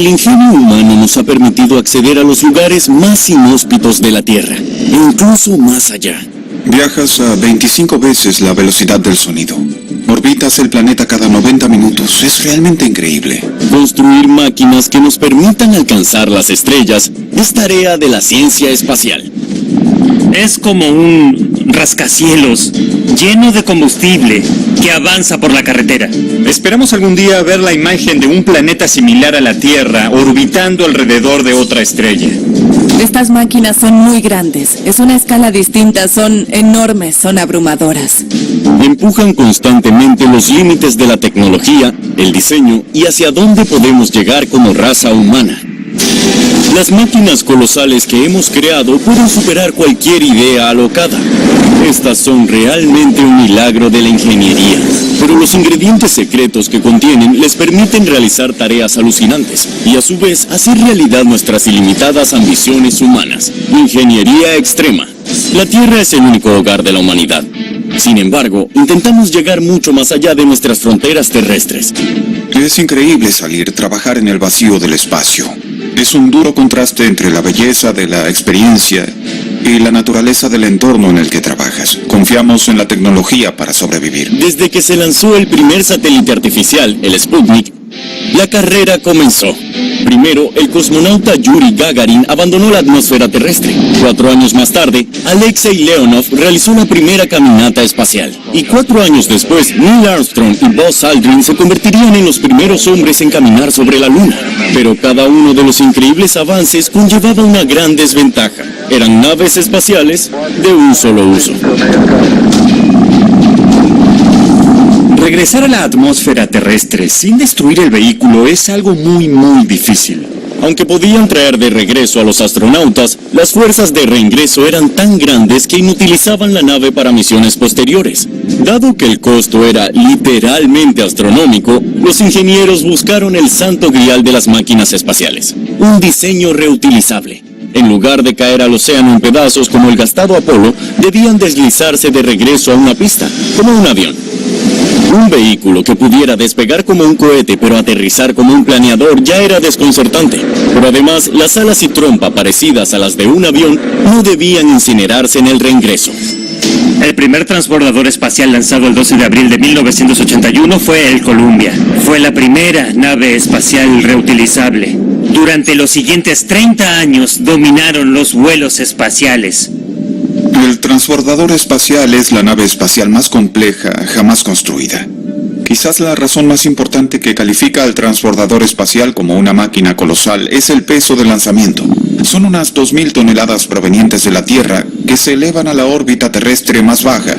El ingenio humano nos ha permitido acceder a los lugares más inhóspitos de la Tierra, e incluso más allá. Viajas a 25 veces la velocidad del sonido. Orbitas el planeta cada 90 minutos. Es realmente increíble. Construir máquinas que nos permitan alcanzar las estrellas es tarea de la ciencia espacial. Es como un rascacielos lleno de combustible que avanza por la carretera. Esperamos algún día ver la imagen de un planeta similar a la Tierra orbitando alrededor de otra estrella. Estas máquinas son muy grandes, es una escala distinta, son enormes, son abrumadoras. Empujan constantemente los límites de la tecnología, el diseño y hacia dónde podemos llegar como raza humana. Las máquinas colosales que hemos creado pueden superar cualquier idea alocada. Estas son realmente un milagro de la ingeniería, pero los ingredientes secretos que contienen les permiten realizar tareas alucinantes y a su vez hacer realidad nuestras ilimitadas ambiciones humanas. Ingeniería extrema. La Tierra es el único hogar de la humanidad. Sin embargo, intentamos llegar mucho más allá de nuestras fronteras terrestres. Es increíble salir, trabajar en el vacío del espacio. Es un duro contraste entre la belleza de la experiencia y la naturaleza del entorno en el que trabajas. Confiamos en la tecnología para sobrevivir. Desde que se lanzó el primer satélite artificial, el Sputnik, la carrera comenzó. Primero, el cosmonauta Yuri Gagarin abandonó la atmósfera terrestre. 4 años más tarde, Alexei Leonov realizó la primera caminata espacial. Y 4 años después, Neil Armstrong y Buzz Aldrin se convertirían en los primeros hombres en caminar sobre la Luna. Pero cada uno de los increíbles avances conllevaba una gran desventaja. Eran naves espaciales de un solo uso. Regresar a la atmósfera terrestre sin destruir el vehículo es algo muy difícil. Aunque podían traer de regreso a los astronautas, las fuerzas de reingreso eran tan grandes que inutilizaban la nave para misiones posteriores. Dado que el costo era literalmente astronómico, los ingenieros buscaron el santo grial de las máquinas espaciales: un diseño reutilizable. En lugar de caer al océano en pedazos como el gastado Apolo, debían deslizarse de regreso a una pista, como un avión. Un vehículo que pudiera despegar como un cohete pero aterrizar como un planeador ya era desconcertante. Pero además, las alas y trompa parecidas a las de un avión no debían incinerarse en el reingreso. El primer transbordador espacial lanzado el 12 de abril de 1981 fue el Columbia. Fue la primera nave espacial reutilizable. Durante los siguientes 30 años dominaron los vuelos espaciales. El transbordador espacial es la nave espacial más compleja jamás construida. Quizás la razón más importante que califica al transbordador espacial como una máquina colosal es el peso del lanzamiento. Son unas 2.000 toneladas provenientes de la Tierra que se elevan a la órbita terrestre más baja,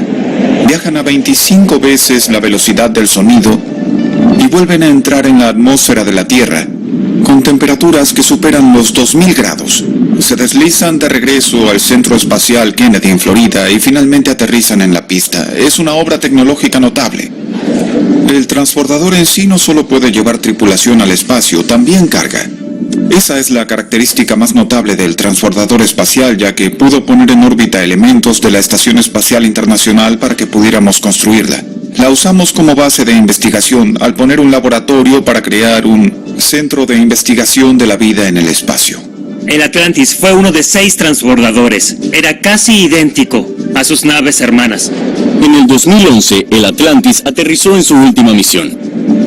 viajan a 25 veces la velocidad del sonido y vuelven a entrar en la atmósfera de la Tierra con temperaturas que superan los 2.000 grados. Se deslizan de regreso al Centro Espacial Kennedy en Florida y finalmente aterrizan en la pista. Es una obra tecnológica notable. El transbordador en sí no solo puede llevar tripulación al espacio, también carga. Esa es la característica más notable del transbordador espacial, ya que pudo poner en órbita elementos de la Estación Espacial Internacional para que pudiéramos construirla. La usamos como base de investigación al poner un laboratorio para crear un centro de investigación de la vida en el espacio. El Atlantis fue uno de 6 transbordadores. Era casi idéntico a sus naves hermanas. En el 2011, el Atlantis aterrizó en su última misión.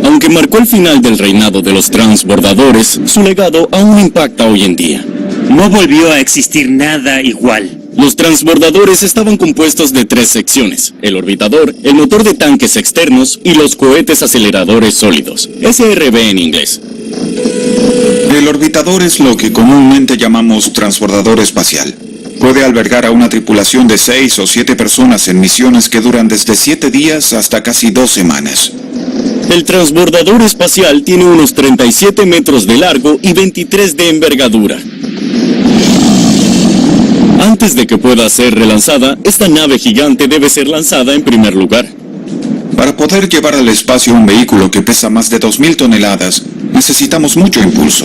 Aunque marcó el final del reinado de los transbordadores, su legado aún impacta hoy en día. No volvió a existir nada igual. Los transbordadores estaban compuestos de 3 secciones: el orbitador, el motor de tanques externos y los cohetes aceleradores sólidos, SRB en inglés. El orbitador es lo que comúnmente llamamos transbordador espacial. Puede albergar a una tripulación de 6 o 7 personas en misiones que duran desde 7 días hasta casi 2 semanas. El transbordador espacial tiene unos 37 metros de largo y 23 de envergadura. Antes de que pueda ser relanzada, esta nave gigante debe ser lanzada en primer lugar. Para poder llevar al espacio un vehículo que pesa más de 2.000 toneladas, necesitamos mucho impulso.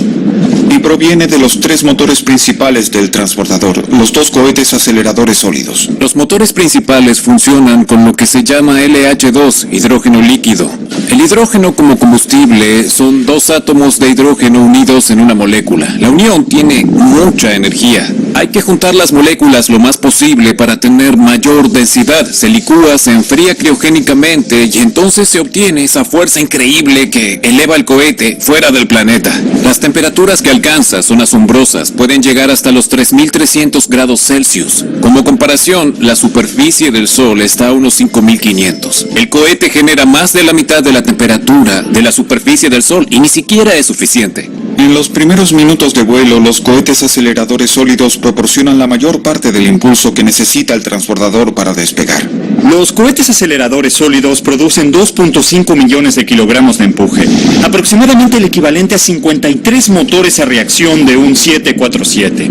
Y proviene de los 3 motores principales del transbordador, los 2 cohetes aceleradores sólidos. Los motores principales funcionan con lo que se llama LH2, hidrógeno líquido. El hidrógeno como combustible son dos átomos de hidrógeno unidos en una molécula. La unión tiene mucha energía. Hay que juntar las moléculas lo más posible para tener mayor densidad. Se licúa, se enfría criogénicamente y entonces se obtiene esa fuerza increíble que eleva el cohete fuera del planeta. Las temperaturas que alcanza son asombrosas. Pueden llegar hasta los 3.300 grados Celsius. Como comparación, la superficie del Sol está a unos 5.500. El cohete genera más de la mitad de la temperatura de la superficie del Sol y ni siquiera es suficiente. En los primeros minutos de vuelo, los cohetes aceleradores sólidos proporcionan la mayor parte del impulso que necesita el transbordador para despegar. Los cohetes aceleradores sólidos producen 2.5 millones de kilogramos de empuje, aproximadamente el equivalente a 53 motores a reacción de un 747.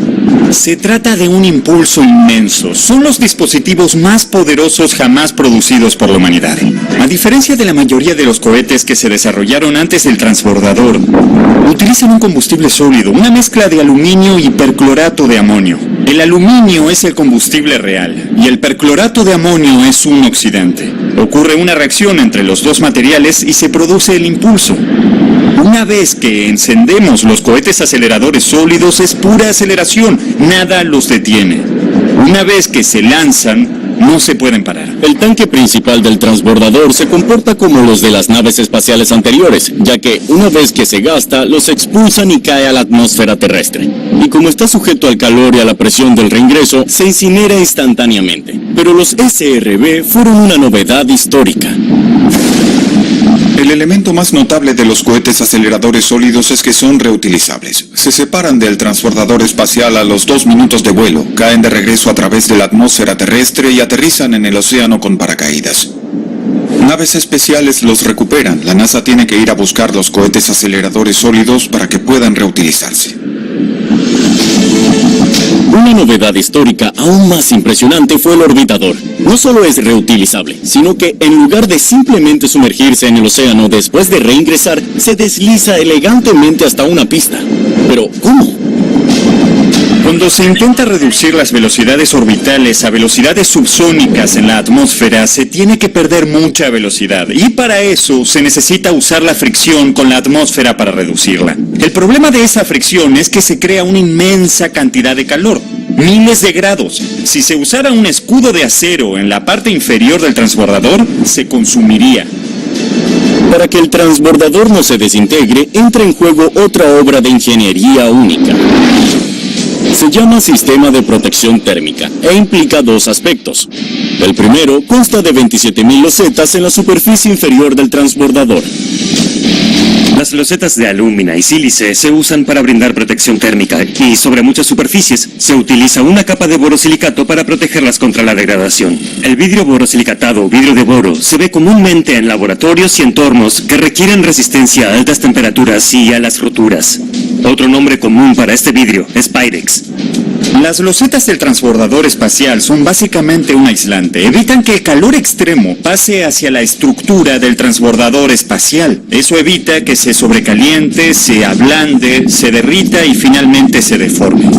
Se trata de un impulso inmenso. Son los dispositivos más poderosos jamás producidos por la humanidad. A diferencia de la mayoría de los cohetes que se desarrollaron antes del transbordador, utilizan un combustible sólido, una mezcla de aluminio y perclorato de amonio. El aluminio es el combustible real y el perclorato de amonio es un oxidante. Ocurre una reacción entre los dos materiales y se produce el impulso. Una vez que encendemos los cohetes aceleradores sólidos es pura aceleración, nada los detiene. Una vez que se lanzan, no se pueden parar. El tanque principal del transbordador se comporta como los de las naves espaciales anteriores, ya que una vez que se gasta, los expulsan y cae a la atmósfera terrestre. Y como está sujeto al calor y a la presión del reingreso, se incinera instantáneamente. Pero los SRB fueron una novedad histórica. El elemento más notable de los cohetes aceleradores sólidos es que son reutilizables. Se separan del transbordador espacial a los 2 minutos de vuelo, caen de regreso a través de la atmósfera terrestre y aterrizan en el océano con paracaídas. Naves especiales los recuperan. La NASA tiene que ir a buscar los cohetes aceleradores sólidos para que puedan reutilizarse. Una novedad histórica aún más impresionante fue el orbitador. No solo es reutilizable, sino que en lugar de simplemente sumergirse en el océano después de reingresar, se desliza elegantemente hasta una pista. Pero, ¿cómo? Cuando se intenta reducir las velocidades orbitales a velocidades subsónicas en la atmósfera, se tiene que perder mucha velocidad. Y para eso se necesita usar la fricción con la atmósfera para reducirla. El problema de esa fricción es que se crea una inmensa cantidad de calor. Miles de grados. Si se usara un escudo de acero en la parte inferior del transbordador, se consumiría. Para que el transbordador no se desintegre, entra en juego otra obra de ingeniería única. Se llama sistema de protección térmica e implica dos aspectos. El primero consta de 27.000 losetas en la superficie inferior del transbordador. Las losetas de alúmina y sílice se usan para brindar protección térmica y sobre muchas superficies se utiliza una capa de borosilicato para protegerlas contra la degradación. El vidrio borosilicatado o vidrio de boro se ve comúnmente en laboratorios y entornos que requieren resistencia a altas temperaturas y a las roturas. Otro nombre común para este vidrio es Pyrex. Las losetas del transbordador espacial son básicamente un aislante. Evitan que el calor extremo pase hacia la estructura del transbordador espacial. Eso evita que se sobrecaliente, se ablande, se derrita y finalmente se deforme.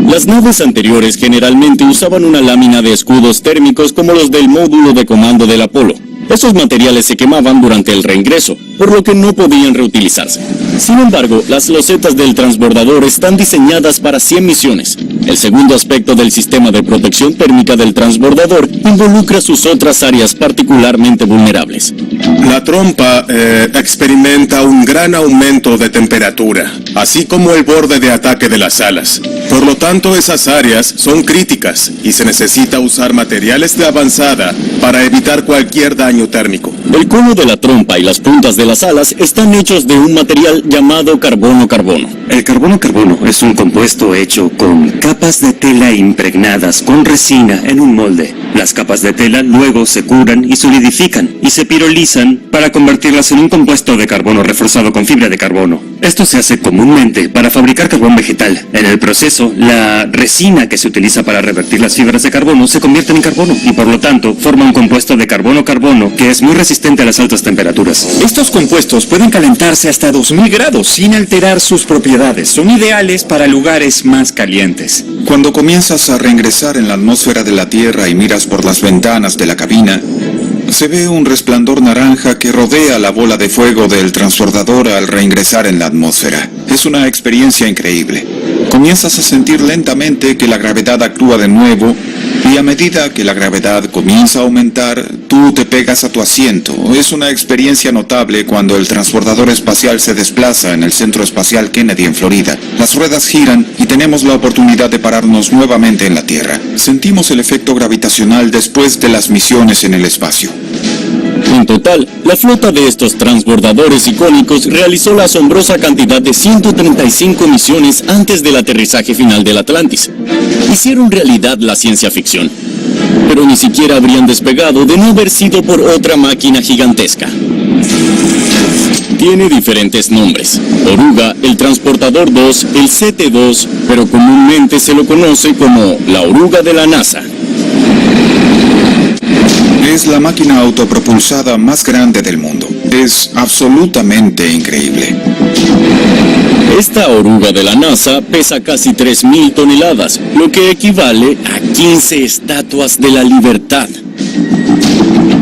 Las naves anteriores generalmente usaban una lámina de escudos térmicos como los del módulo de comando del Apolo. Esos materiales se quemaban durante el reingreso, por lo que no podían reutilizarse. Sin embargo, las losetas del transbordador están diseñadas para 100 misiones. El segundo aspecto del sistema de protección térmica del transbordador involucra sus otras áreas particularmente vulnerables. La trompa experimenta un gran aumento de temperatura, así como el borde de ataque de las alas. Por lo tanto, esas áreas son críticas y se necesita usar materiales de avanzada para evitar cualquier daño térmico. El cono de la trompa y las puntas de las alas están hechos de un material llamado carbono-carbono. El carbono-carbono es un compuesto hecho con capas de tela impregnadas con resina en un molde. Las capas de tela luego se curan y solidifican y se pirolizan para convertirlas en un compuesto de carbono reforzado con fibra de carbono. Esto se hace comúnmente para fabricar carbón vegetal. En el proceso, la resina que se utiliza para revertir las fibras de carbono se convierte en carbono y por lo tanto forma un compuesto de carbono-carbono que es muy resistente a las altas temperaturas. Estos compuestos pueden calentarse hasta 2000 grados sin alterar sus propiedades. Son ideales para lugares más calientes. Cuando comienzas a reingresar en la atmósfera de la Tierra y miras por las ventanas de la cabina, Se ve un resplandor naranja que rodea la bola de fuego del transbordador al reingresar en la atmósfera. Es una experiencia increíble. Comienzas a sentir lentamente que la gravedad actúa de nuevo y a medida que la gravedad comienza a aumentar, tú te pegas a tu asiento. Es una experiencia notable cuando el transbordador espacial se desplaza en el Centro Espacial Kennedy en Florida. Las ruedas giran y tenemos la oportunidad de pararnos nuevamente en la Tierra. Sentimos el efecto gravitacional después de las misiones en el espacio. En total, la flota de estos transbordadores icónicos realizó la asombrosa cantidad de 135 misiones antes del aterrizaje final del Atlantis. Hicieron realidad la ciencia ficción, pero ni siquiera habrían despegado de no haber sido por otra máquina gigantesca. Tiene diferentes nombres: Oruga, el Transportador 2, el CT-2, pero comúnmente se lo conoce como la Oruga de la NASA. Es la máquina autopropulsada más grande del mundo. Es absolutamente increíble. Esta oruga de la NASA pesa casi 3.000 toneladas, lo que equivale a 15 estatuas de la libertad.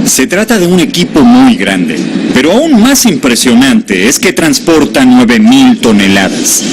Se trata de un equipo muy grande, pero aún más impresionante es que transporta 9.000 toneladas.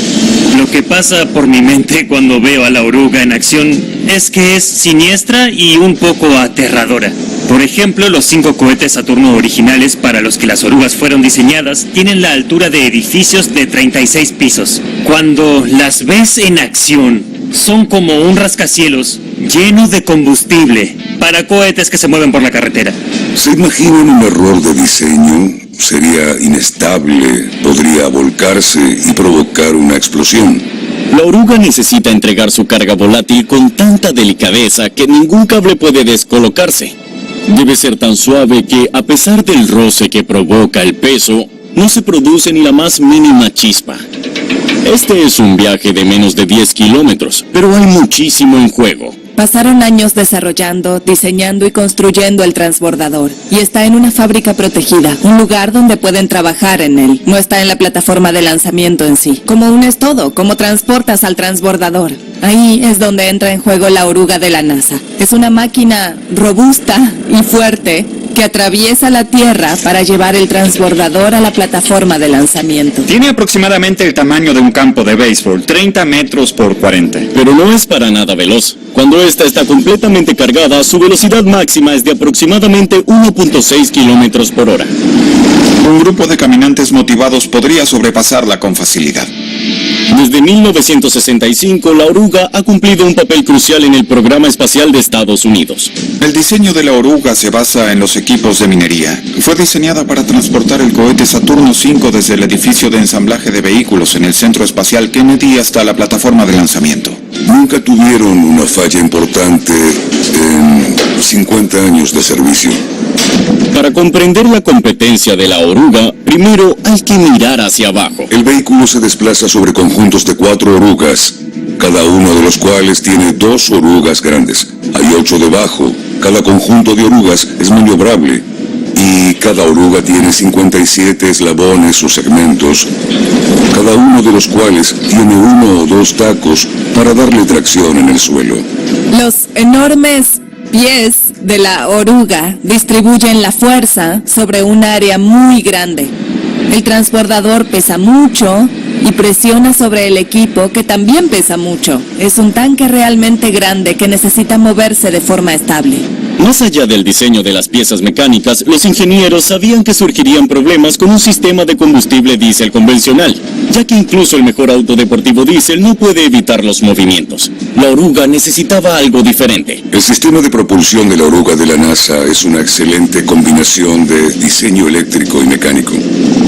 Lo que pasa por mi mente cuando veo a la oruga en acción es que es siniestra y un poco aterradora. Por ejemplo, los 5 cohetes Saturno originales para los que las orugas fueron diseñadas tienen la altura de edificios de 36 pisos. Cuando las ves en acción, son como un rascacielos lleno de combustible para cohetes que se mueven por la carretera. ¿Se imaginan un error de diseño? Sería inestable, podría volcarse y provocar una explosión. La oruga necesita entregar su carga volátil con tanta delicadeza que ningún cable puede descolocarse. Debe ser tan suave que, a pesar del roce que provoca el peso, no se produce ni la más mínima chispa. Este es un viaje de menos de 10 kilómetros, pero hay muchísimo en juego. Pasaron años desarrollando, diseñando y construyendo el transbordador. Y está en una fábrica protegida, un lugar donde pueden trabajar en él. No está en la plataforma de lanzamiento en sí. Como unes todo, como transportas al transbordador. Ahí es donde entra en juego la oruga de la NASA. Es una máquina robusta y fuerte que atraviesa la Tierra para llevar el transbordador a la plataforma de lanzamiento. Tiene aproximadamente el tamaño de un campo de béisbol, 30 metros por 40. Pero no es para nada veloz. Cuando esta está completamente cargada, su velocidad máxima es de aproximadamente 1.6 kilómetros por hora. Un grupo de caminantes motivados podría sobrepasarla con facilidad. Desde 1965, la oruga ha cumplido un papel crucial en el programa espacial de Estados Unidos. El diseño de la oruga se basa en los equipos de minería. Fue diseñada para transportar el cohete Saturno V desde el edificio de ensamblaje de vehículos en el Centro Espacial Kennedy hasta la plataforma de lanzamiento. Nunca tuvieron una falla importante en 50 años de servicio. Para comprender la competencia de la oruga, primero hay que mirar hacia abajo. El vehículo se desplaza sobre conjuntos de 4 orugas, cada uno de los cuales tiene 2 orugas grandes. Hay 8 debajo. Cada conjunto de orugas es maniobrable y cada oruga tiene 57 eslabones o segmentos, cada uno de los cuales tiene 1 o 2 tacos para darle tracción en el suelo. Los enormes pies de la oruga distribuyen la fuerza sobre un área muy grande. El transbordador pesa mucho y presiona sobre el equipo, que también pesa mucho. Es un tanque realmente grande que necesita moverse de forma estable. Más allá del diseño de las piezas mecánicas, los ingenieros sabían que surgirían problemas con un sistema de combustible diésel convencional, ya que incluso el mejor auto deportivo diésel no puede evitar los movimientos. La oruga necesitaba algo diferente. El sistema de propulsión de la oruga de la NASA es una excelente combinación de diseño eléctrico y mecánico.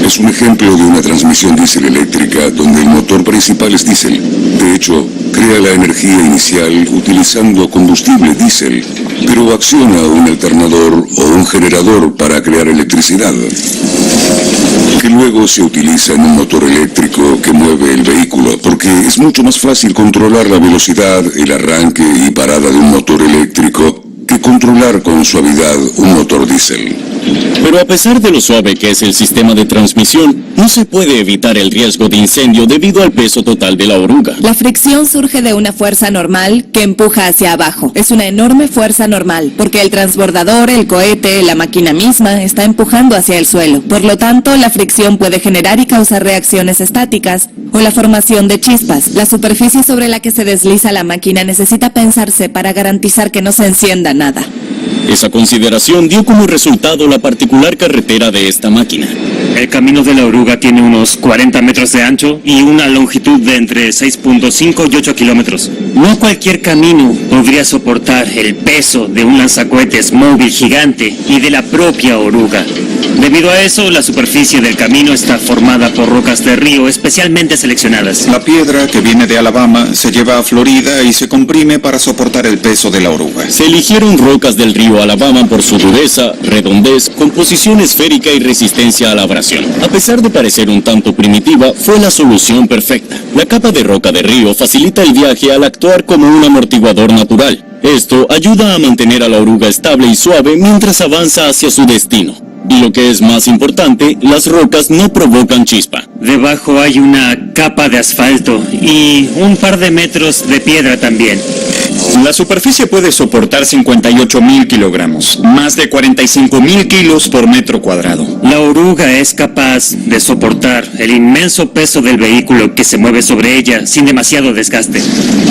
Es un ejemplo de una transmisión diésel eléctrica donde el motor principal es diésel. De hecho, crea la energía inicial utilizando combustible diésel, pero acciona un alternador o un generador para crear electricidad, que luego se utiliza en un motor eléctrico que mueve el vehículo, porque es mucho más fácil controlar la velocidad, el arranque y parada de un motor eléctrico que controlar con suavidad un motor diésel. Pero a pesar de lo suave que es el sistema de transmisión, no se puede evitar el riesgo de incendio debido al peso total de la oruga. La fricción surge de una fuerza normal que empuja hacia abajo. Es una enorme fuerza normal, porque el transbordador, el cohete, la máquina misma está empujando hacia el suelo. Por lo tanto, la fricción puede generar y causar reacciones estáticas o la formación de chispas. La superficie sobre la que se desliza la máquina necesita pensarse para garantizar que no se encienda nada. Esa consideración dio como resultado la particular carretera de esta máquina. El camino de la oruga tiene unos 40 metros de ancho y una longitud de entre 6.5 y 8 kilómetros. No cualquier camino podría soportar el peso de un lanzacohetes móvil gigante y de la propia oruga. Debido a eso, la superficie del camino está formada por rocas de río especialmente seleccionadas. La piedra que viene de Alabama se lleva a Florida y se comprime para soportar el peso de la oruga. Se eligieron rocas del río Alabama por su dureza, redondez, composición esférica y resistencia a la abrasión. A pesar de parecer un tanto primitiva, fue la solución perfecta. La capa de roca de río facilita el viaje al actuar como un amortiguador natural. Esto ayuda a mantener a la oruga estable y suave mientras avanza hacia su destino. Y lo que es más importante, las rocas no provocan chispa. Debajo hay una capa de asfalto y un par de metros de piedra también. La superficie puede soportar 58.000 kilogramos, más de 45.000 kilos por metro cuadrado. La oruga es capaz de soportar el inmenso peso del vehículo que se mueve sobre ella sin demasiado desgaste.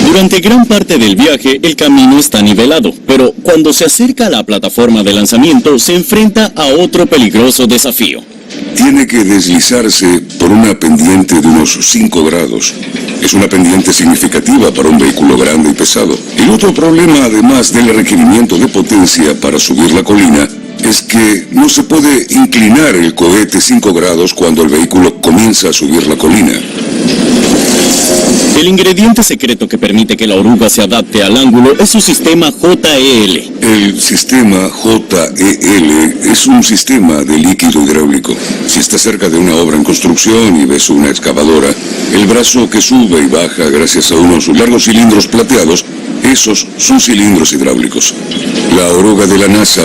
Durante gran parte del viaje, el camino está nivelado, pero cuando se acerca a la plataforma de lanzamiento, se enfrenta a otro peligroso desafío. Tiene que deslizarse por una pendiente de unos 5 grados. Es una pendiente significativa para un vehículo grande y pesado. El otro problema, además del requerimiento de potencia para subir la colina, es que no se puede inclinar el cohete 5 grados cuando el vehículo comienza a subir la colina. El ingrediente secreto que permite que la oruga se adapte al ángulo es su sistema JEL. El sistema JEL es un sistema de líquido hidráulico. Si está cerca de una obra en construcción y ves una excavadora, el brazo que sube y baja gracias a unos largos cilindros plateados, esos son cilindros hidráulicos. La oruga de la NASA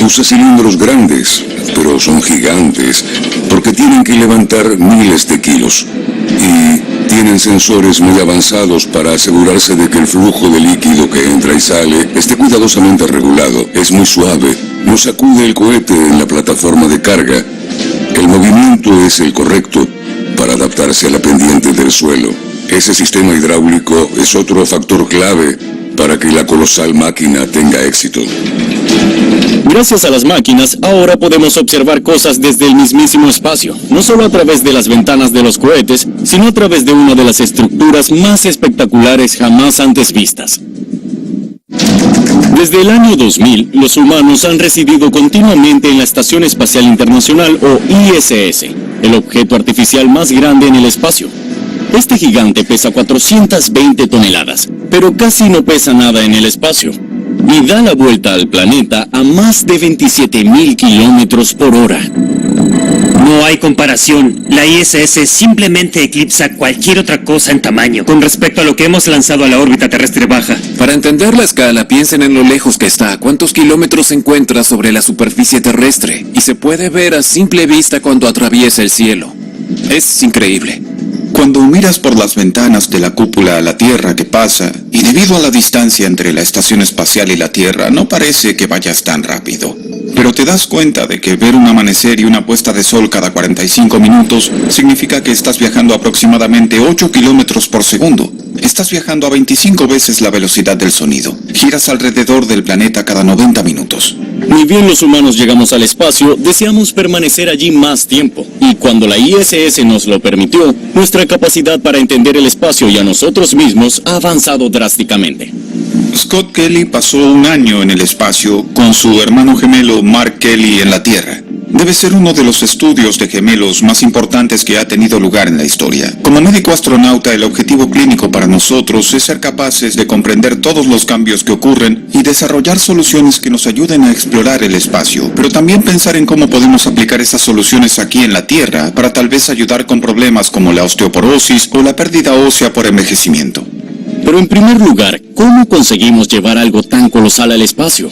usa cilindros grandes, pero son gigantes, porque tienen que levantar miles de kilos. Y tienen sensores muy avanzados para asegurarse de que el flujo de líquido que entra y sale esté cuidadosamente regulado. Es muy suave, no sacude el cohete en la plataforma de carga. El movimiento es el correcto para adaptarse a la pendiente del suelo. Ese sistema hidráulico es otro factor clave para que la colosal máquina tenga éxito. Gracias a las máquinas, ahora podemos observar cosas desde el mismísimo espacio, no solo a través de las ventanas de los cohetes, sino a través de una de las estructuras más espectaculares jamás antes vistas. Desde el año 2000, los humanos han residido continuamente en la Estación Espacial Internacional o ISS, el objeto artificial más grande en el espacio. Este gigante pesa 420 toneladas, pero casi no pesa nada en el espacio. Y da la vuelta al planeta a más de 27.000 kilómetros por hora. No hay comparación. La ISS simplemente eclipsa cualquier otra cosa en tamaño con respecto a lo que hemos lanzado a la órbita terrestre baja. Para entender la escala, piensen en lo lejos que está, cuántos kilómetros se encuentra sobre la superficie terrestre, y se puede ver a simple vista cuando atraviesa el cielo. Es increíble. Cuando miras por las ventanas de la cúpula a la Tierra que pasa, y debido a la distancia entre la estación espacial y la Tierra, no parece que vayas tan rápido. Pero te das cuenta de que ver un amanecer y una puesta de sol cada 45 minutos significa que estás viajando aproximadamente 8 kilómetros por segundo. Estás viajando a 25 veces la velocidad del sonido. Giras alrededor del planeta cada 90 minutos. Ni bien los humanos llegamos al espacio, deseamos permanecer allí más tiempo. Y cuando la ISS nos lo permitió, nuestra capacidad para entender el espacio y a nosotros mismos ha avanzado drásticamente. Scott Kelly pasó un año en el espacio con su hermano gemelo Mark Kelly en la Tierra. Debe ser uno de los estudios de gemelos más importantes que ha tenido lugar en la historia. Como médico astronauta, el objetivo clínico para nosotros es ser capaces de comprender todos los cambios que ocurren y desarrollar soluciones que nos ayuden a explorar el espacio, pero también pensar en cómo podemos aplicar esas soluciones aquí en la Tierra para tal vez ayudar con problemas como la osteoporosis o la pérdida ósea por envejecimiento. Pero en primer lugar, ¿cómo conseguimos llevar algo tan colosal al espacio?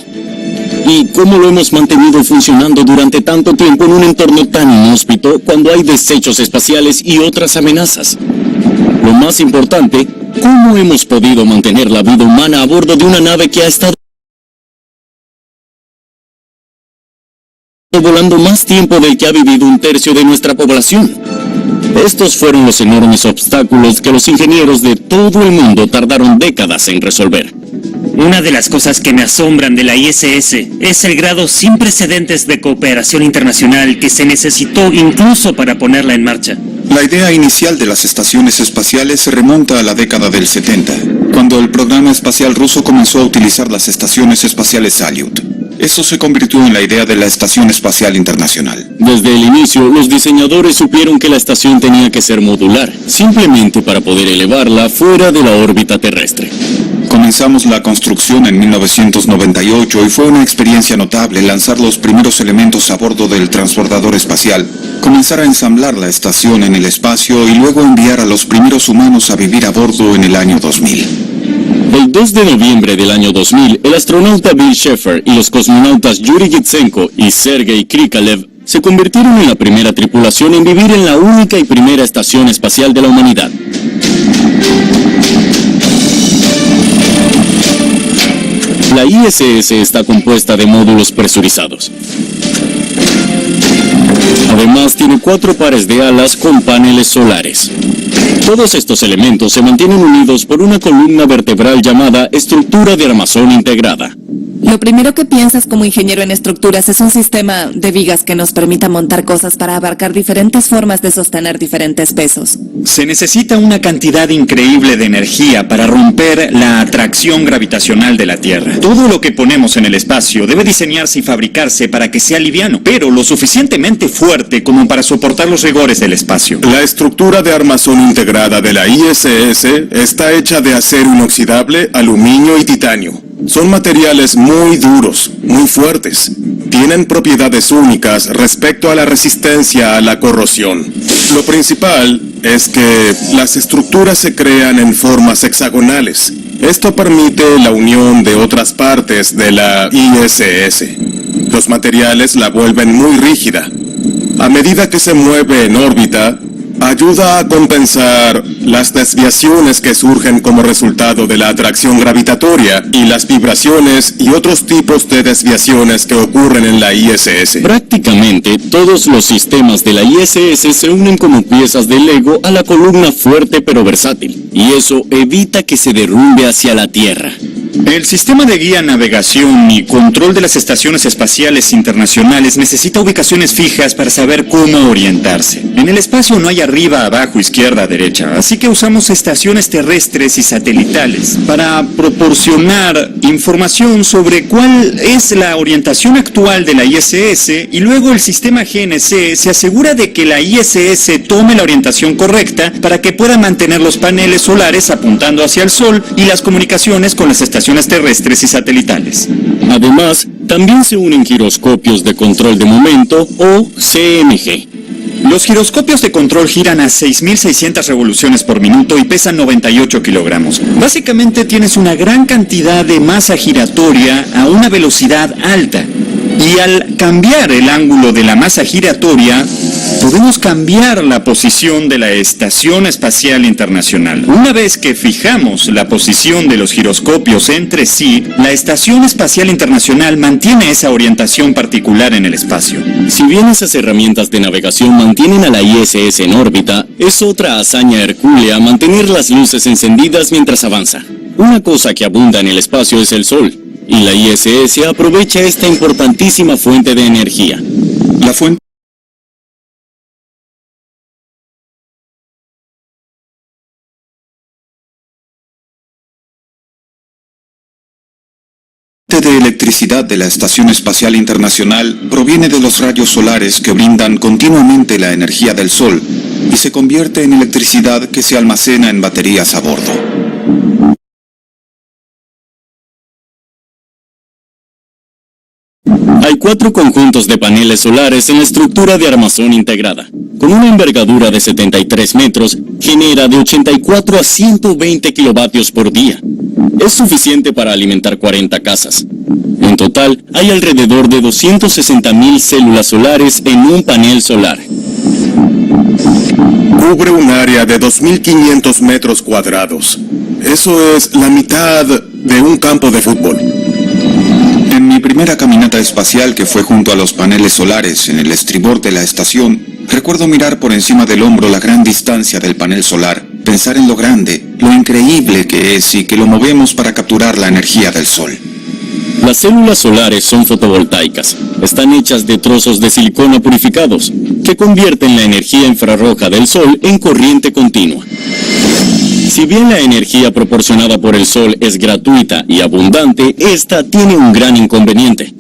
¿Y cómo lo hemos mantenido funcionando durante tanto tiempo en un entorno tan inhóspito cuando hay desechos espaciales y otras amenazas? Lo más importante, ¿cómo hemos podido mantener la vida humana a bordo de una nave que ha estado volando más tiempo del que ha vivido un tercio de nuestra población? Estos fueron los enormes obstáculos que los ingenieros de todo el mundo tardaron décadas en resolver. Una de las cosas que me asombran de la ISS es el grado sin precedentes de cooperación internacional que se necesitó incluso para ponerla en marcha. La idea inicial de las estaciones espaciales se remonta a la década del 70, cuando el programa espacial ruso comenzó a utilizar las estaciones espaciales Salyut. Eso se convirtió en la idea de la Estación Espacial Internacional. Desde el inicio, los diseñadores supieron que la estación tenía que ser modular, simplemente para poder elevarla fuera de la órbita terrestre. Comenzamos la construcción en 1998 y fue una experiencia notable lanzar los primeros elementos a bordo del transbordador espacial, comenzar a ensamblar la estación en el espacio y luego enviar a los primeros humanos a vivir a bordo en el año 2000. El 2 de noviembre del año 2000, el astronauta Bill Sheffer y los cosmonautas Yuri Gitsenko y Sergei Krikalev se convirtieron en la primera tripulación en vivir en la única y primera estación espacial de la humanidad. La ISS está compuesta de módulos presurizados. Además, tiene 4 pares de alas con paneles solares. Todos estos elementos se mantienen unidos por una columna vertebral llamada estructura de armazón integrada. Lo primero que piensas como ingeniero en estructuras es un sistema de vigas que nos permita montar cosas para abarcar diferentes formas de sostener diferentes pesos. Se necesita una cantidad increíble de energía para romper la atracción gravitacional de la Tierra. Todo lo que ponemos en el espacio debe diseñarse y fabricarse para que sea liviano, pero lo suficientemente fuerte como para soportar los rigores del espacio. La estructura de armazón integrada de la ISS está hecha de acero inoxidable, aluminio y titanio. Son materiales muy duros, muy fuertes. Tienen propiedades únicas respecto a la resistencia a la corrosión. Lo principal es que las estructuras se crean en formas hexagonales. Esto permite la unión de otras partes de la ISS. Los materiales la vuelven muy rígida. A medida que se mueve en órbita, ayuda a compensar las desviaciones que surgen como resultado de la atracción gravitatoria y las vibraciones y otros tipos de desviaciones que ocurren en la ISS. Prácticamente todos los sistemas de la ISS se unen como piezas de Lego a la columna fuerte pero versátil, y eso evita que se derrumbe hacia la Tierra. El sistema de guía, navegación y control de las estaciones espaciales internacionales necesita ubicaciones fijas para saber cómo orientarse. En el espacio no hay arriba, abajo, izquierda, derecha, así que usamos estaciones terrestres y satelitales para proporcionar información sobre cuál es la orientación actual de la ISS, y luego el sistema GNC se asegura de que la ISS tome la orientación correcta para que pueda mantener los paneles solares apuntando hacia el Sol y las comunicaciones con las estaciones terrestres y satelitales. Además, también se unen giroscopios de control de momento o CMG. Los giroscopios de control giran a 6.600 revoluciones por minuto y pesan 98 kilogramos. Básicamente tienes una gran cantidad de masa giratoria a una velocidad alta. Y al cambiar el ángulo de la masa giratoria, podemos cambiar la posición de la Estación Espacial Internacional. Una vez que fijamos la posición de los giroscopios entre sí, la Estación Espacial Internacional mantiene esa orientación particular en el espacio. Si bien esas herramientas de navegación mantienen a la ISS en órbita, es otra hazaña hercúlea mantener las luces encendidas mientras avanza. Una cosa que abunda en el espacio es el Sol, y la ISS aprovecha esta importantísima fuente de energía. La fuente de electricidad de la Estación Espacial Internacional proviene de los rayos solares que brindan continuamente la energía del Sol y se convierte en electricidad que se almacena en baterías a bordo. Hay 4 conjuntos de paneles solares en la estructura de armazón integrada. Con una envergadura de 73 metros, genera de 84 a 120 kilovatios por día. Es suficiente para alimentar 40 casas. En total, hay alrededor de 260.000 células solares en un panel solar. Cubre un área de 2.500 metros cuadrados. Eso es la mitad de un campo de fútbol. En mi primera caminata espacial, que fue junto a los paneles solares en el estribor de la estación, recuerdo mirar por encima del hombro la gran distancia del panel solar, pensar en lo grande, lo increíble que es y que lo movemos para capturar la energía del sol. Las células solares son fotovoltaicas. Están hechas de trozos de silicona purificados, que convierten la energía infrarroja del sol en corriente continua. Si bien la energía proporcionada por el sol es gratuita y abundante, esta tiene un gran inconveniente.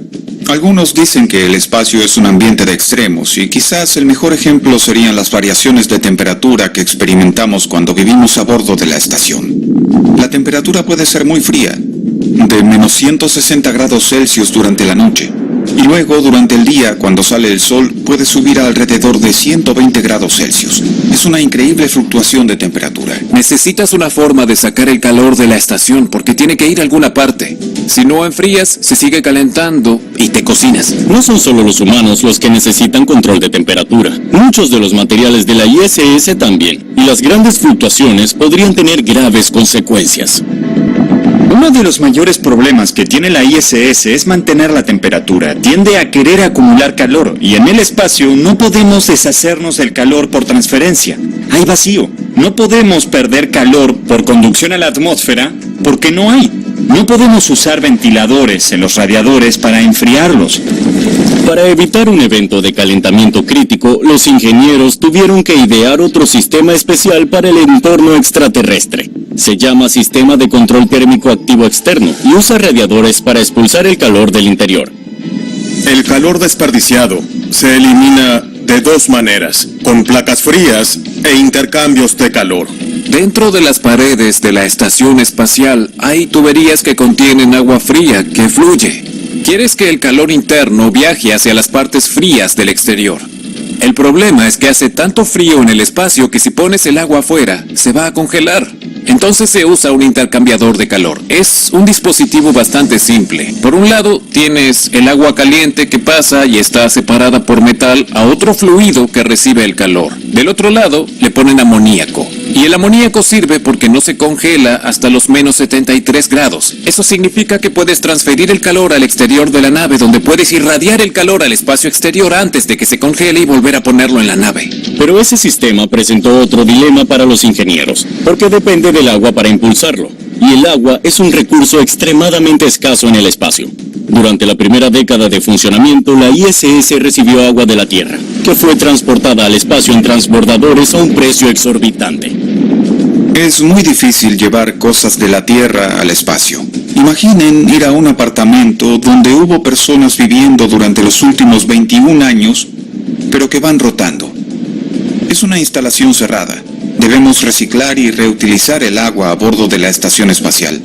Algunos dicen que el espacio es un ambiente de extremos y quizás el mejor ejemplo serían las variaciones de temperatura que experimentamos cuando vivimos a bordo de la estación. La temperatura puede ser muy fría, de menos 160 grados Celsius durante la noche, y luego durante el día, cuando sale el sol, puede subir a alrededor de 120 grados Celsius. Es una increíble fluctuación de temperatura. Necesitas una forma de sacar el calor de la estación porque tiene que ir a alguna parte. Si no enfrías, se sigue calentando y te cocinas. No son solo los humanos los que necesitan control de temperatura. Muchos de los materiales de la ISS también, y las grandes fluctuaciones podrían tener graves consecuencias. Uno de los mayores problemas que tiene la ISS es mantener la temperatura. Tiende a querer acumular calor y en el espacio no podemos deshacernos del calor por transferencia. Hay vacío. No podemos perder calor por conducción a la atmósfera porque no hay. No podemos usar ventiladores en los radiadores para enfriarlos. Para evitar un evento de calentamiento crítico, los ingenieros tuvieron que idear otro sistema especial para el entorno extraterrestre. Se llama Sistema de Control Térmico Activo Externo y usa radiadores para expulsar el calor del interior. El calor desperdiciado se elimina de 2 maneras, con placas frías e intercambios de calor. Dentro de las paredes de la estación espacial hay tuberías que contienen agua fría que fluye. Quieres que el calor interno viaje hacia las partes frías del exterior. El problema es que hace tanto frío en el espacio que si pones el agua afuera, se va a congelar. Entonces se usa un intercambiador de calor. Es un dispositivo bastante simple. Por un lado, tienes el agua caliente que pasa y está separada por metal a otro fluido que recibe el calor. Del otro lado, le ponen amoníaco. Y el amoníaco sirve porque no se congela hasta los menos 73 grados. Eso significa que puedes transferir el calor al exterior de la nave, donde puedes irradiar el calor al espacio exterior antes de que se congele y volver a ponerlo en la nave. Pero ese sistema presentó otro dilema para los ingenieros, porque depende del agua para impulsarlo. Y el agua es un recurso extremadamente escaso en el espacio. Durante la primera década de funcionamiento, la ISS recibió agua de la Tierra, que fue transportada al espacio en transbordadores a un precio exorbitante. Es muy difícil llevar cosas de la Tierra al espacio. Imaginen ir a un apartamento donde hubo personas viviendo durante los últimos 21 años, pero que van rotando. Es una instalación cerrada. Debemos reciclar y reutilizar el agua a bordo de la estación espacial.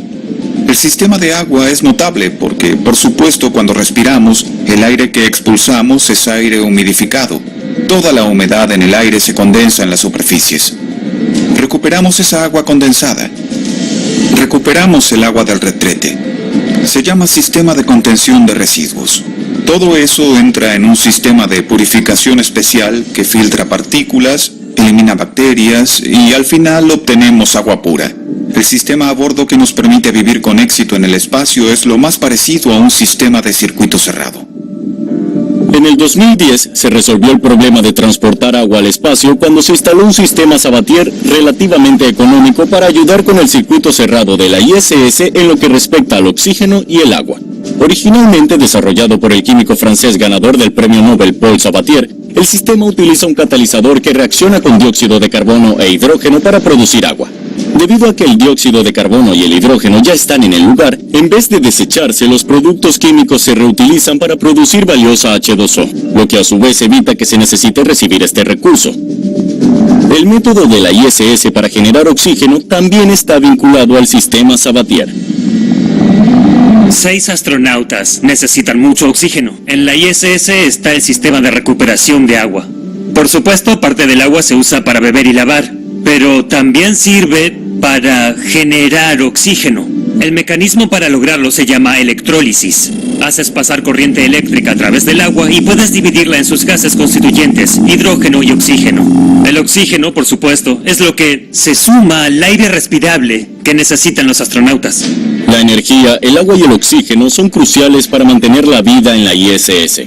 El sistema de agua es notable porque, por supuesto, cuando respiramos, el aire que expulsamos es aire humidificado. Toda la humedad en el aire se condensa en las superficies. Recuperamos esa agua condensada. Recuperamos el agua del retrete. Se llama sistema de contención de residuos. Todo eso entra en un sistema de purificación especial que filtra partículas, elimina bacterias y al final obtenemos agua pura. El sistema a bordo que nos permite vivir con éxito en el espacio es lo más parecido a un sistema de circuito cerrado. En el 2010 se resolvió el problema de transportar agua al espacio cuando se instaló un sistema Sabatier relativamente económico para ayudar con el circuito cerrado de la ISS en lo que respecta al oxígeno y el agua. Originalmente desarrollado por el químico francés ganador del premio Nobel Paul Sabatier, el sistema utiliza un catalizador que reacciona con dióxido de carbono e hidrógeno para producir agua. Debido a que el dióxido de carbono y el hidrógeno ya están en el lugar, en vez de desecharse, los productos químicos se reutilizan para producir valiosa H2O, lo que a su vez evita que se necesite recibir este recurso. El método de la ISS para generar oxígeno también está vinculado al sistema Sabatier. 6 astronautas necesitan mucho oxígeno. En la ISS está el sistema de recuperación de agua. Por supuesto, parte del agua se usa para beber y lavar, pero también sirve para generar oxígeno. El mecanismo para lograrlo se llama electrólisis. Haces pasar corriente eléctrica a través del agua y puedes dividirla en sus gases constituyentes, hidrógeno y oxígeno. El oxígeno, por supuesto, es lo que se suma al aire respirable que necesitan los astronautas. La energía, el agua y el oxígeno son cruciales para mantener la vida en la ISS.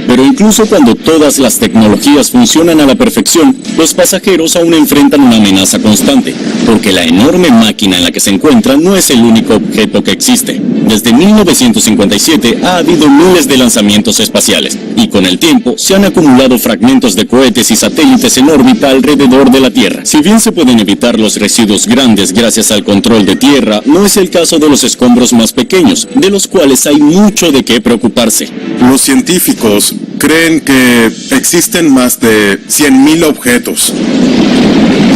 Pero incluso cuando todas las tecnologías funcionan a la perfección, los pasajeros aún enfrentan una amenaza constante, porque la enorme máquina en la que se encuentran no es el único objeto que existe. Desde 1957 ha habido miles de lanzamientos espaciales, y con el tiempo se han acumulado fragmentos de cohetes y satélites en órbita alrededor de la Tierra. Si bien se pueden evitar los residuos grandes gracias al control de tierra, no es el caso de los escombros más pequeños, de los cuales hay mucho de qué preocuparse. Los científicos creen que existen más de 100.000 objetos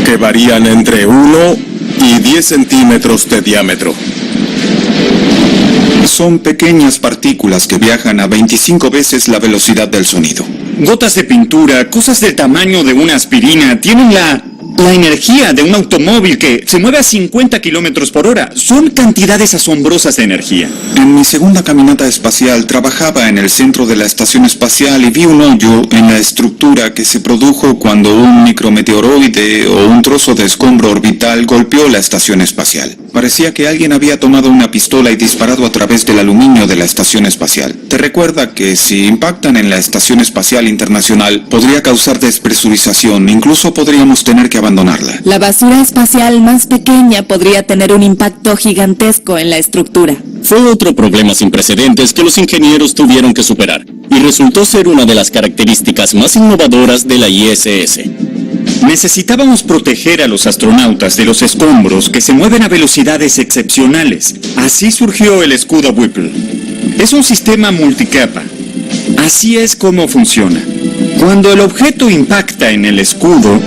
que varían entre 1 y 10 centímetros de diámetro. Son pequeñas partículas que viajan a 25 veces la velocidad del sonido. Gotas de pintura, cosas del tamaño de una aspirina, tienen la energía de un automóvil que se mueve a 50 kilómetros por hora. Son cantidades asombrosas de energía. En mi segunda caminata espacial trabajaba en el centro de la estación espacial y vi un hoyo en la estructura que se produjo cuando un micrometeoroide o un trozo de escombro orbital golpeó la estación espacial. Parecía que alguien había tomado una pistola y disparado a través del aluminio de la estación espacial. Te recuerda que si impactan en la Estación Espacial Internacional podría causar despresurización, incluso podríamos tener que abandonarla. La basura espacial más pequeña podría tener un impacto gigantesco en la estructura. Fue otro problema sin precedentes que los ingenieros tuvieron que superar, y resultó ser una de las características más innovadoras de la ISS. Necesitábamos proteger a los astronautas de los escombros que se mueven a velocidades excepcionales. Así surgió el escudo Whipple. Es un sistema multicapa. Así es como funciona. Cuando el objeto impacta en el escudo,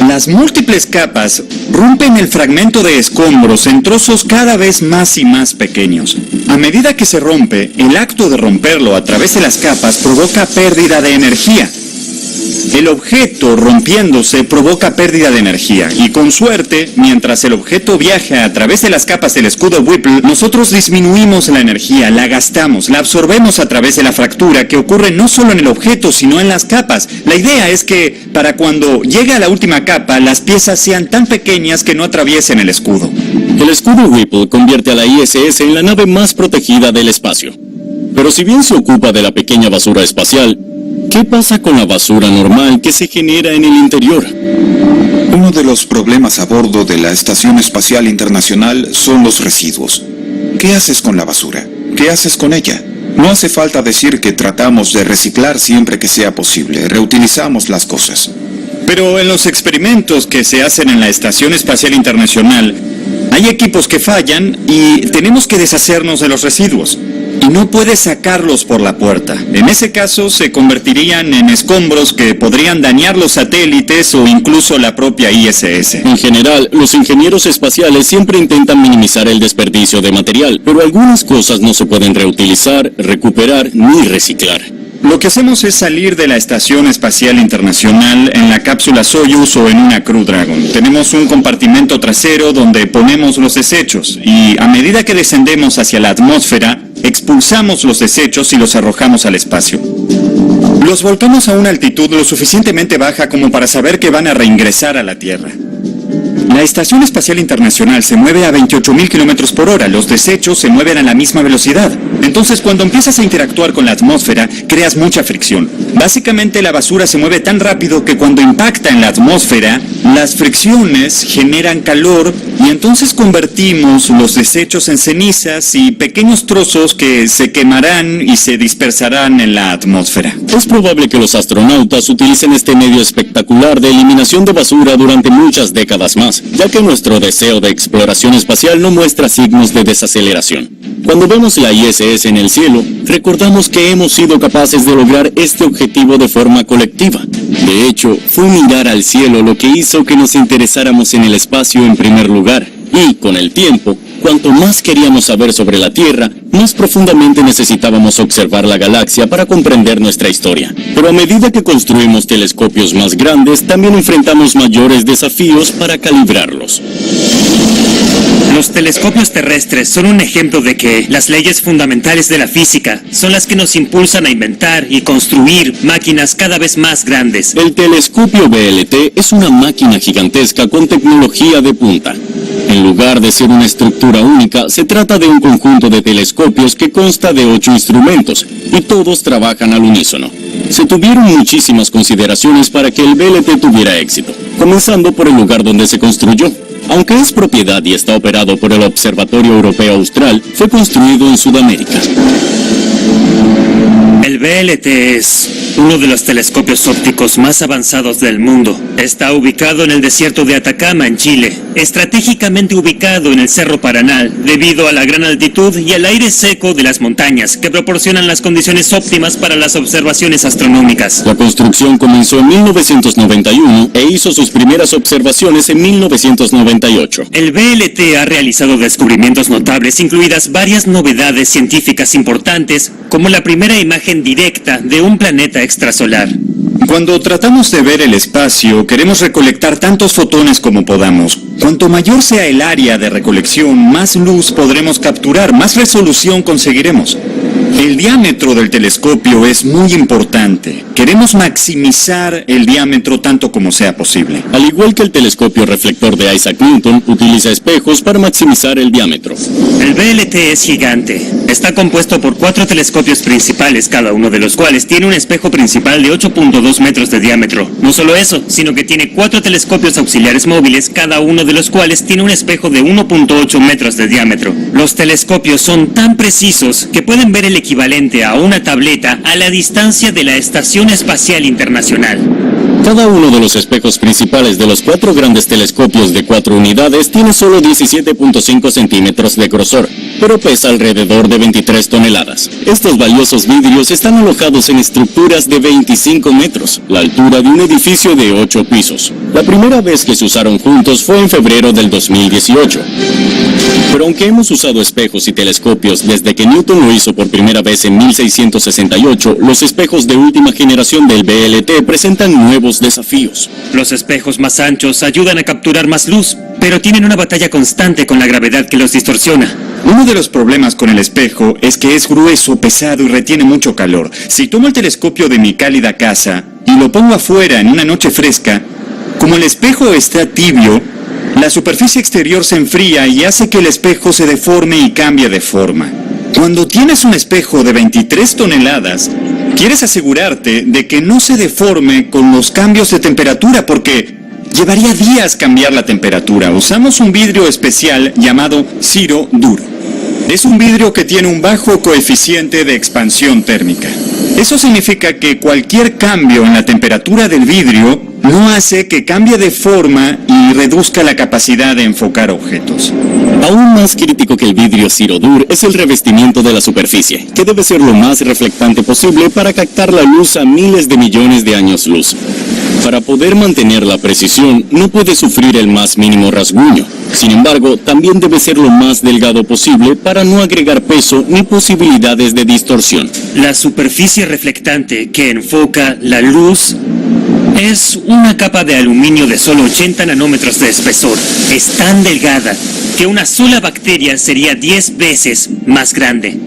las múltiples capas rompen el fragmento de escombros en trozos cada vez más y más pequeños. A medida que se rompe, el acto de romperlo a través de las capas provoca pérdida de energía. El objeto rompiéndose provoca pérdida de energía y con suerte, mientras el objeto viaja a través de las capas del escudo Whipple, nosotros disminuimos la energía, la gastamos, la absorbemos a través de la fractura que ocurre no solo en el objeto, sino en las capas. La idea es que para cuando llegue a la última capa, las piezas sean tan pequeñas que no atraviesen el escudo. El escudo Whipple convierte a la ISS en la nave más protegida del espacio. Pero si bien se ocupa de la pequeña basura espacial, ¿qué pasa con la basura normal que se genera en el interior? Uno de los problemas a bordo de la Estación Espacial Internacional son los residuos. ¿Qué haces con la basura? ¿Qué haces con ella? No hace falta decir que tratamos de reciclar siempre que sea posible, reutilizamos las cosas. Pero en los experimentos que se hacen en la Estación Espacial Internacional, hay equipos que fallan y tenemos que deshacernos de los residuos. Y no puedes sacarlos por la puerta. En ese caso se convertirían en escombros que podrían dañar los satélites o incluso la propia ISS. En general, los ingenieros espaciales siempre intentan minimizar el desperdicio de material, pero algunas cosas no se pueden reutilizar, recuperar ni reciclar. Lo que hacemos es salir de la Estación Espacial Internacional en la cápsula Soyuz o en una Crew Dragon. Tenemos un compartimento trasero donde ponemos los desechos y a medida que descendemos hacia la atmósfera, expulsamos los desechos y los arrojamos al espacio. Los volcamos a una altitud lo suficientemente baja como para saber que van a reingresar a la Tierra. La Estación Espacial Internacional se mueve a 28.000 kilómetros por hora. Los desechos se mueven a la misma velocidad. Entonces, cuando empiezas a interactuar con la atmósfera, creas mucha fricción. Básicamente, la basura se mueve tan rápido que cuando impacta en la atmósfera, las fricciones generan calor y entonces convertimos los desechos en cenizas y pequeños trozos que se quemarán y se dispersarán en la atmósfera. Es probable que los astronautas utilicen este medio espectacular de eliminación de basura durante muchas décadas más, ya que nuestro deseo de exploración espacial no muestra signos de desaceleración. Cuando vemos la ISS en el cielo, recordamos que hemos sido capaces de lograr este objetivo de forma colectiva. De hecho, fue mirar al cielo lo que hizo que nos interesáramos en el espacio en primer lugar. Y, con el tiempo, cuanto más queríamos saber sobre la Tierra, más profundamente necesitábamos observar la galaxia para comprender nuestra historia. Pero a medida que construimos telescopios más grandes, también enfrentamos mayores desafíos para calibrarlos. Los telescopios terrestres son un ejemplo de que las leyes fundamentales de la física son las que nos impulsan a inventar y construir máquinas cada vez más grandes. El telescopio VLT es una máquina gigantesca con tecnología de punta. En lugar de ser una estructura única, se trata de un conjunto de telescopios que consta de 8 instrumentos, y todos trabajan al unísono. Se tuvieron muchísimas consideraciones para que el VLT tuviera éxito, comenzando por el lugar donde se construyó. Aunque es propiedad y está operado por el Observatorio Europeo Austral, fue construido en Sudamérica. El VLT es uno de los telescopios ópticos más avanzados del mundo. Está ubicado en el desierto de Atacama, en Chile, estratégicamente ubicado en el Cerro Paranal, debido a la gran altitud y al aire seco de las montañas, que proporcionan las condiciones óptimas para las observaciones astronómicas. La construcción comenzó en 1991 e hizo sus primeras observaciones en 1998. El VLT ha realizado descubrimientos notables, incluidas varias novedades científicas importantes, como la primera imagen directa de un planeta extrasolar. Cuando tratamos de ver el espacio, queremos recolectar tantos fotones como podamos. Cuanto mayor sea el área de recolección, más luz podremos capturar, más resolución conseguiremos. El diámetro del telescopio es muy importante. Queremos maximizar el diámetro tanto como sea posible. Al igual que el telescopio reflector de Isaac Newton, utiliza espejos para maximizar el diámetro. El VLT es gigante. Está compuesto por 4 telescopios principales, cada uno de los cuales tiene un espejo principal de 8.2 metros de diámetro. No solo eso, sino que tiene 4 telescopios auxiliares móviles, cada uno de los cuales tiene un espejo de 1.8 metros de diámetro. Los telescopios son tan precisos que pueden ver el equivalente a una tableta a la distancia de la Estación Espacial Internacional. Cada uno de los espejos principales de los 4 grandes telescopios de 4 unidades tiene solo 17.5 centímetros de grosor, pero pesa alrededor de 23 toneladas. Estos valiosos vidrios están alojados en estructuras de 25 metros, la altura de un edificio de 8 pisos. La primera vez que se usaron juntos fue en febrero del 2018. Pero aunque hemos usado espejos y telescopios desde que Newton lo hizo por primera vez en 1668, los espejos de última generación del VLT presentan nuevos desafíos. Los espejos más anchos ayudan a capturar más luz, pero tienen una batalla constante con la gravedad que los distorsiona. Uno de los problemas con el espejo es que es grueso, pesado y retiene mucho calor. Si tomo el telescopio de mi cálida casa y lo pongo afuera en una noche fresca, como el espejo está tibio, la superficie exterior se enfría y hace que el espejo se deforme y cambie de forma. Cuando tienes un espejo de 23 toneladas, quieres asegurarte de que no se deforme con los cambios de temperatura porque llevaría días cambiar la temperatura. Usamos un vidrio especial llamado Zero Dur. Es un vidrio que tiene un bajo coeficiente de expansión térmica. Eso significa que cualquier cambio en la temperatura del vidrio no hace que cambie de forma y reduzca la capacidad de enfocar objetos. Aún más crítico que el vidrio Zero Dur es el revestimiento de la superficie, que debe ser lo más reflectante posible para captar la luz a miles de millones de años luz. Para poder mantener la precisión, no puede sufrir el más mínimo rasguño. Sin embargo, también debe ser lo más delgado posible para no agregar peso ni posibilidades de distorsión. La superficie reflectante que enfoca la luz es una capa de aluminio de solo 80 nanómetros de espesor. Es tan delgada que una sola bacteria sería 10 veces más grande.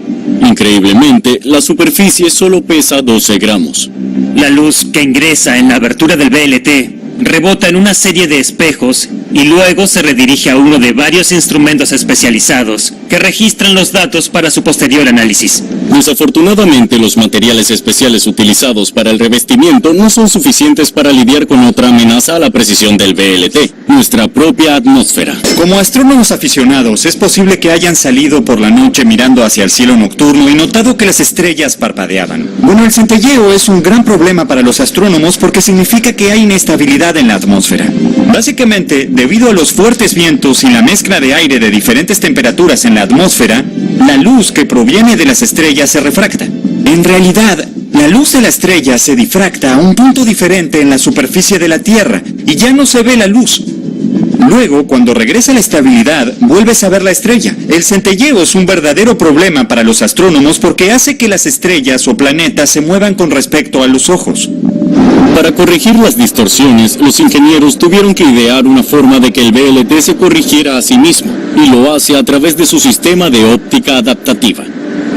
Increíblemente, la superficie solo pesa 12 gramos. La luz que ingresa en la abertura del VLT rebota en una serie de espejos y luego se redirige a uno de varios instrumentos especializados que registran los datos para su posterior análisis. Desafortunadamente, los materiales especiales utilizados para el revestimiento no son suficientes para lidiar con otra amenaza a la precisión del VLT, nuestra propia atmósfera. Como astrónomos aficionados, es posible que hayan salido por la noche mirando hacia el cielo nocturno y notado que las estrellas parpadeaban. Bueno, el centelleo es un gran problema para los astrónomos porque significa que hay inestabilidad en la atmósfera. Básicamente, debido a los fuertes vientos y la mezcla de aire de diferentes temperaturas en la atmósfera, la luz que proviene de las estrellas se refracta. En realidad, la luz de la estrella se difracta a un punto diferente en la superficie de la Tierra y ya no se ve la luz. Luego, cuando regresa la estabilidad, vuelves a ver la estrella. El centelleo es un verdadero problema para los astrónomos porque hace que las estrellas o planetas se muevan con respecto a los ojos. Para corregir las distorsiones, los ingenieros tuvieron que idear una forma de que el VLT se corrigiera a sí mismo, y lo hace a través de su sistema de óptica adaptativa.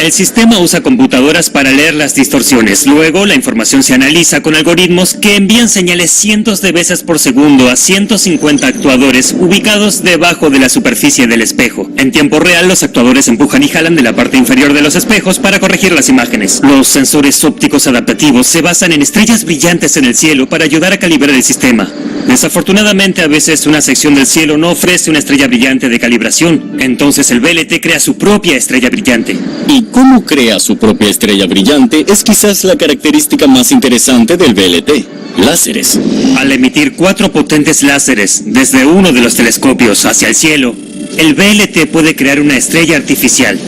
El sistema usa computadoras para leer las distorsiones. Luego, la información se analiza con algoritmos que envían señales cientos de veces por segundo a 150 actuadores ubicados debajo de la superficie del espejo. En tiempo real, los actuadores empujan y jalan de la parte inferior de los espejos para corregir las imágenes. Los sensores ópticos adaptativos se basan en estrellas brillantes en el cielo para ayudar a calibrar el sistema. Desafortunadamente, a veces una sección del cielo no ofrece una estrella brillante de calibración. Entonces el VLT crea su propia estrella brillante. Y cómo crea su propia estrella brillante es quizás la característica más interesante del VLT: láseres. Al emitir 4 potentes láseres desde uno de los telescopios hacia el cielo, el VLT puede crear una estrella artificial.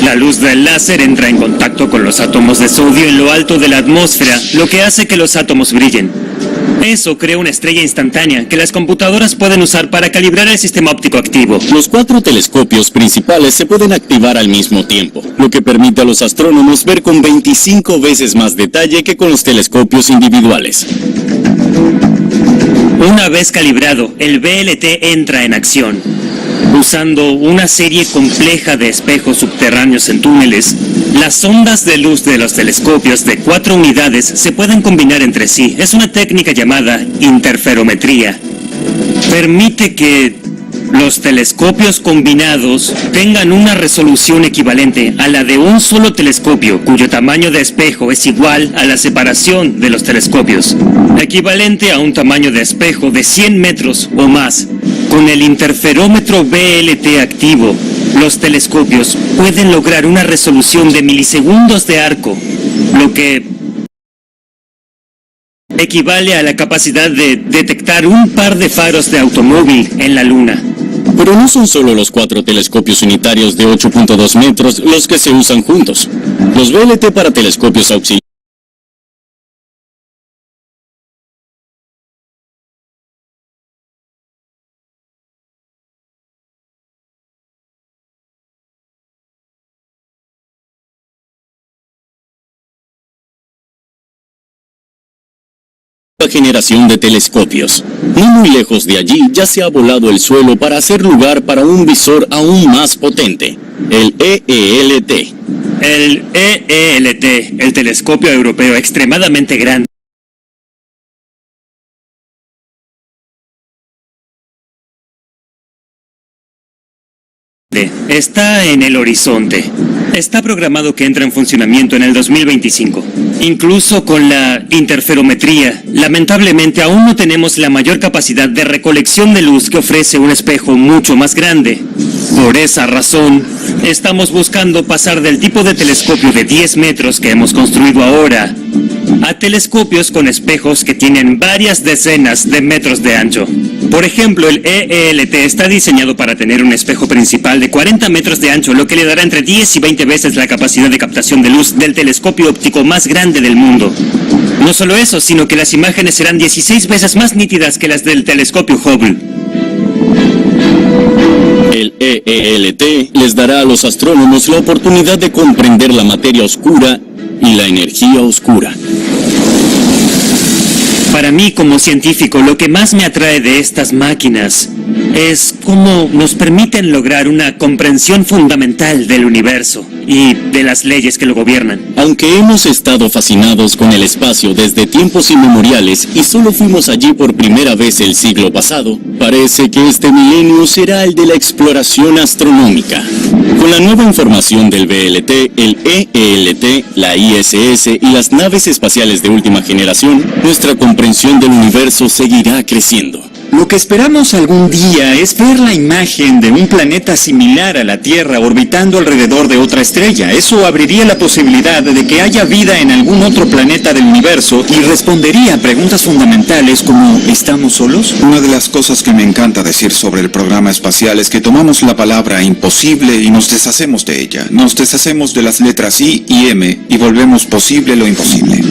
La luz del láser entra en contacto con los átomos de sodio en lo alto de la atmósfera, lo que hace que los átomos brillen. Eso crea una estrella instantánea que las computadoras pueden usar para calibrar el sistema óptico activo. Los 4 telescopios principales se pueden activar al mismo tiempo, lo que permite a los astrónomos ver con 25 veces más detalle que con los telescopios individuales. Una vez calibrado, el VLT entra en acción. Usando una serie compleja de espejos subterráneos en túneles, las ondas de luz de los telescopios de 4 unidades se pueden combinar entre sí. Es una técnica llamada interferometría. Permite que los telescopios combinados tengan una resolución equivalente a la de un solo telescopio, cuyo tamaño de espejo es igual a la separación de los telescopios, equivalente a un tamaño de espejo de 100 metros o más. Con el interferómetro VLT activo, los telescopios pueden lograr una resolución de milisegundos de arco, lo que equivale a la capacidad de detectar un par de faros de automóvil en la Luna. Pero no son solo los 4 telescopios unitarios de 8.2 metros los que se usan juntos. Los VLT para telescopios auxiliares generación de telescopios. No muy lejos de allí ya se ha volado el suelo para hacer lugar para un visor aún más potente, el EELT. El EELT, el telescopio europeo extremadamente grande, está en el horizonte. Está programado que entre en funcionamiento en el 2025. Incluso con la interferometría, lamentablemente aún no tenemos la mayor capacidad de recolección de luz que ofrece un espejo mucho más grande. Por esa razón, estamos buscando pasar del tipo de telescopio de 10 metros que hemos construido ahora a telescopios con espejos que tienen varias decenas de metros de ancho. Por ejemplo, el EELT está diseñado para tener un espejo principal de 40 metros de ancho, lo que le dará entre 10 y 20 veces la capacidad de captación de luz del telescopio óptico más grande del mundo. No solo eso, sino que las imágenes serán 16 veces más nítidas que las del telescopio Hubble. El EELT les dará a los astrónomos la oportunidad de comprender la materia oscura y la energía oscura. Para mí, como científico, lo que más me atrae de estas máquinas es cómo nos permiten lograr una comprensión fundamental del universo y de las leyes que lo gobiernan. Aunque hemos estado fascinados con el espacio desde tiempos inmemoriales y solo fuimos allí por primera vez el siglo pasado, parece que este milenio será el de la exploración astronómica. Con la nueva información del VLT, el EELT, la ISS y las naves espaciales de última generación, nuestra comprensión del universo seguirá creciendo. Lo que esperamos algún día es ver la imagen de un planeta similar a la Tierra orbitando alrededor de otra estrella. Eso abriría la posibilidad de que haya vida en algún otro planeta del universo y respondería a preguntas fundamentales como ¿estamos solos? Una de las cosas que me encanta decir sobre el programa espacial es que tomamos la palabra imposible y nos deshacemos de ella. Nos deshacemos de las letras I y M y volvemos posible lo imposible.